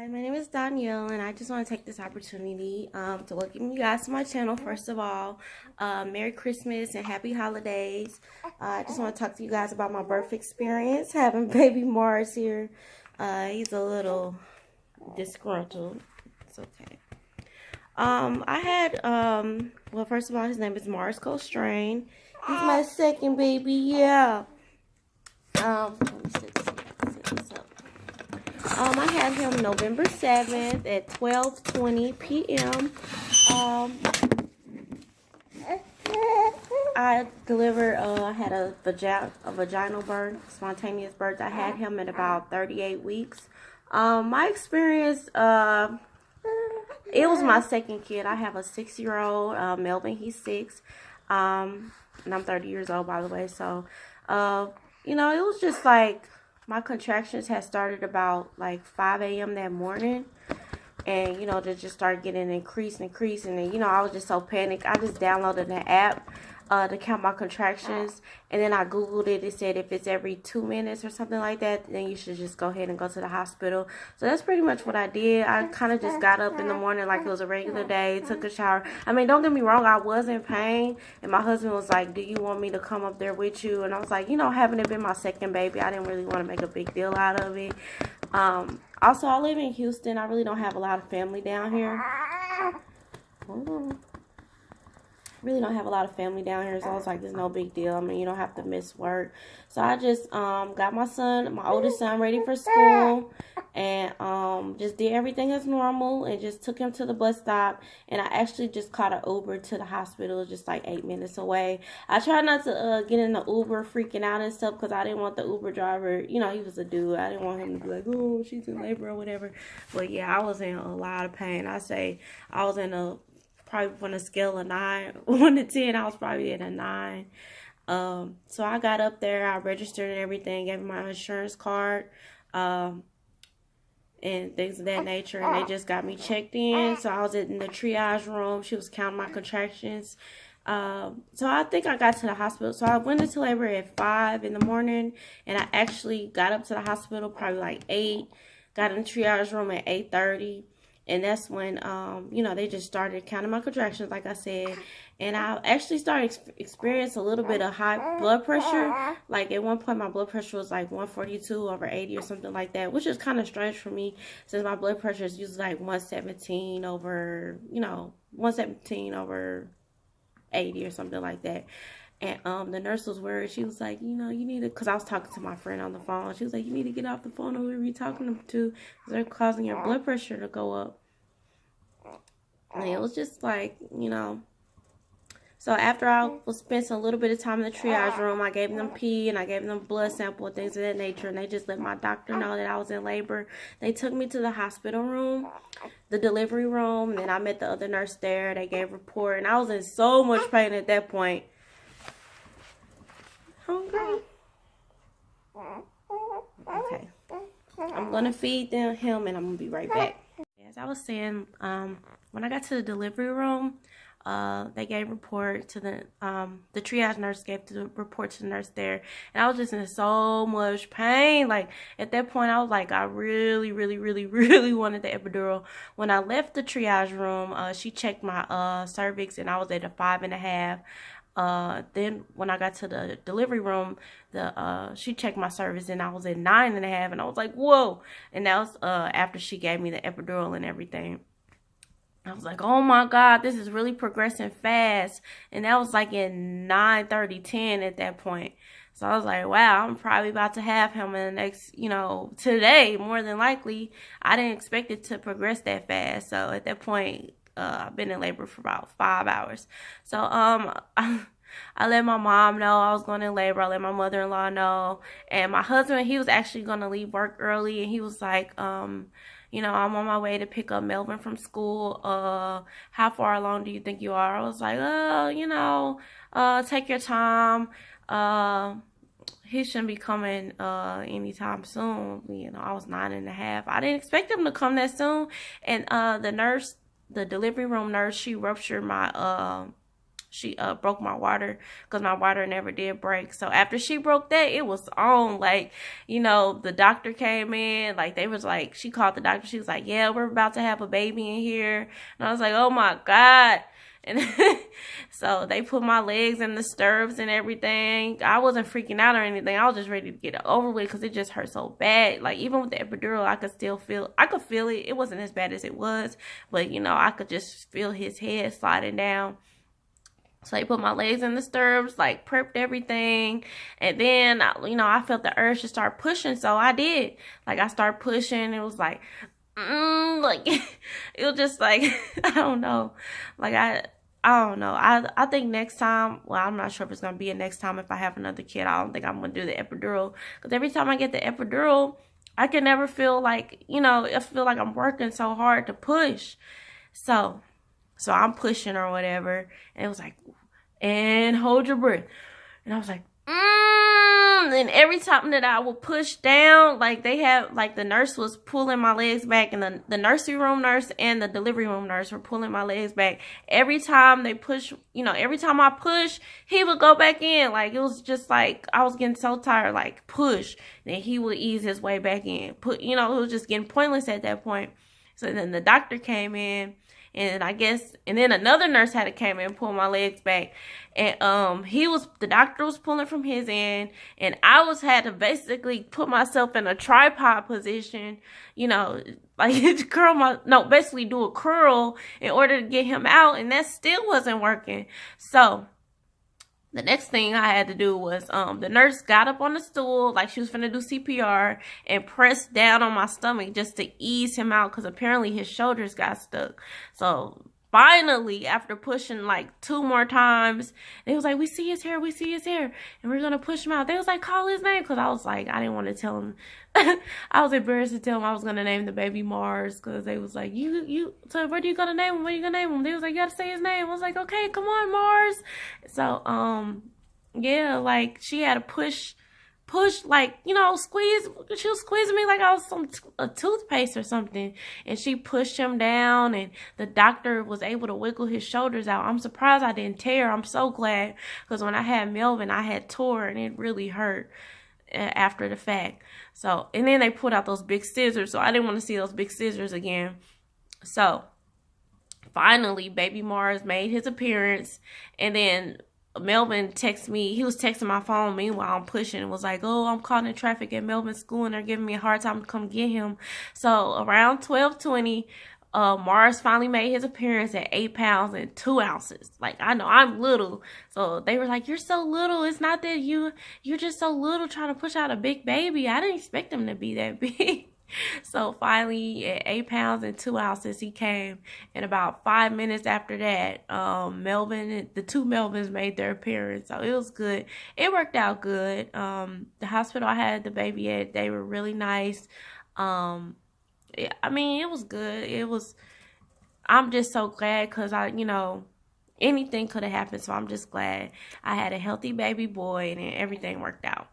Hi, my name is Danielle, and I just want to take this opportunity to welcome you guys to my channel. First of all, Merry Christmas and Happy Holidays. I just want to talk to you guys about my birth experience, having baby Mars here. He's a little disgruntled. It's okay. I had, well, first of all, his name is Mars Colstrain. He's my second baby, yeah. Let me set this up. I had him November 7th at 12:20 p.m. I delivered, I had a vaginal birth, spontaneous birth. I had him at about 38 weeks. My experience, it was my second kid. I have a 6-year-old, Melvin, he's 6. And I'm 30 years old, by the way. So, you know, it was just like, my contractions had started about like 5 a.m. that morning. And, you know, they just started getting increased. And, you know, I was just so panicked. I just downloaded an app to count my contractions. And then I Googled it. It said if it's every 2 minutes or something like that, then you should just go ahead and go to the hospital. So that's pretty much what I did. I kind of just got up in the morning like it was a regular day, took a shower. I mean, don't get me wrong, I was in pain. And my husband was like, do you want me to come up there with you? And I was like, you know, having it been my second baby, I didn't really want to make a big deal out of it. Also, I live in Houston. I really don't have a lot of family down here. Hold on. Really don't have a lot of family down here, so I was like, there's no big deal. I mean, you don't have to miss work. So I just got my oldest son ready for school, and just did everything as normal and just took him to the bus stop. And I actually just caught an Uber to the hospital, just like 8 minutes away. I tried not to get in the Uber freaking out and stuff because I didn't want the Uber driver, you know, he was a dude. I didn't want him to be like, oh, she's in labor or whatever. But yeah, I was in a lot of pain. I say I was in probably on a scale of 1 to 10, I was probably at a 9. So I got up there, I registered and everything, gave my insurance card, and things of that nature, and they just got me checked in. So I was in the triage room. She was counting my contractions. So I think I got to the hospital. So I went into labor at 5 in the morning, and I actually got up to the hospital probably like 8, got in the triage room at 8:30. And that's when, you know, they just started counting my contractions, like I said. And I actually started experiencing a little bit of high blood pressure. Like, at one point, my blood pressure was like 142/80 or something like that, which is kind of strange for me since my blood pressure is usually like 117 over, you know, 117/80 or something like that. And the nurse was worried. She was like, you know, you need to, because I was talking to my friend on the phone. She was like, you need to get off the phone or whoever you're talking to, because they're causing your blood pressure to go up. And it was just like, you know. So after I spent a little bit of time in the triage room, I gave them pee and I gave them blood sample and things of that nature. And they just let my doctor know that I was in labor. They took me to the hospital room, the delivery room, and then I met the other nurse there. They gave a report, and I was in so much pain at that point. Hungry? Okay. I'm going to feed him, and I'm going to be right back. As I was saying, when I got to the delivery room, they gave report to the triage nurse gave the report to the nurse there, and I was just in so much pain. Like, at that point, I was like, I really, really, really, really wanted the epidural. When I left the triage room, she checked my cervix, and I was at a 5.5. Then when I got to the delivery room, she checked my cervix and I was at 9.5, and I was like, whoa. And that was after she gave me the epidural and everything. I was like, oh my God, this is really progressing fast. And that was like in 9:30, 10 at that point. So I was like, wow, I'm probably about to have him in the next, you know, today, more than likely. I didn't expect it to progress that fast. So at that point, I've been in labor for about 5 hours. So I let my mom know I was going in labor. I let my mother-in-law know. And my husband, he was actually going to leave work early. And he was like, you know, I'm on my way to pick up Melvin from school. How far along do you think you are? I was like, you know, take your time. He shouldn't be coming anytime soon. You know, I was 9.5. I didn't expect him to come that soon. And the nurse, the delivery room nurse, she ruptured my she broke my water, because my water never did break. So after she broke that, it was on. Like, you know, the doctor came in, like, they was like, she called the doctor, she was like, yeah, we're about to have a baby in here. And I was like, oh my God. And so they put my legs in the stirrups and everything. I wasn't freaking out or anything. I was just ready to get it over with, because it just hurt so bad. Like, even with the epidural, I could feel it. It wasn't as bad as it was, but, you know, I could just feel his head sliding down. So they put my legs in the stirrups, like, prepped everything. And then, you know, I felt the urge to start pushing. So I did. Like, I started pushing. It was like, like, it was just like, I don't know. Like, I don't know. I think next time, well, I'm not sure if it's going to be a next time if I have another kid. I don't think I'm going to do the epidural. Because every time I get the epidural, I can never feel like, you know, I feel like I'm working so hard to push. So I'm pushing or whatever. And it was like, and hold your breath. And I was like, and every time that I would push down, like, they had, like, the nurse was pulling my legs back, and the nursery room nurse and the delivery room nurse were pulling my legs back. Every time they push, you know, every time I push, he would go back in. Like, it was just like, I was getting so tired, like, push. Then he would ease his way back in. You know, it was just getting pointless at that point. So then the doctor came in. And I guess, and then another nurse had to come in and pull my legs back. And the doctor was pulling from his end. And I had to basically put myself in a tripod position, you know, like, basically do a curl in order to get him out. And that still wasn't working. So the next thing I had to do was, the nurse got up on the stool, like she was finna do CPR, and pressed down on my stomach just to ease him out, because apparently his shoulders got stuck. So finally, after pushing like 2 more times, they was like, we see his hair, and we're gonna push him out. They was like, call his name, because I was like, I didn't want to tell him. I was embarrassed to tell him I was gonna name the baby Mars, because they was like, so what are you gonna name him? What are you gonna name him? They was like, you gotta say his name. I was like, okay, come on, Mars. So yeah, like, she had to push, like, you know, squeeze. She was squeezing me like I was a toothpaste or something. And she pushed him down, and the doctor was able to wiggle his shoulders out. I'm surprised I didn't tear. I'm so glad, because when I had Melvin, I had tore, and it really hurt after the fact. So, and then they pulled out those big scissors, so I didn't want to see those big scissors again. So finally, baby Mars made his appearance, and then Melvin texted me. He was texting my phone meanwhile I'm pushing, and was like, oh, I'm caught in traffic at Melvin's school, and they're giving me a hard time to come get him. So around 12:20, Mars finally made his appearance at 8 pounds and 2 ounces. Like, I know I'm little, so they were like, you're so little. It's not that you're just so little trying to push out a big baby. I didn't expect him to be that big. So finally, at 8 pounds and 2 ounces, he came. And about 5 minutes after that, the 2 Melvins made their appearance. So it was good. It worked out good. The hospital I had the baby at, they were really nice. I mean, it was good. I'm just so glad, because anything could have happened. So I'm just glad I had a healthy baby boy, and everything worked out.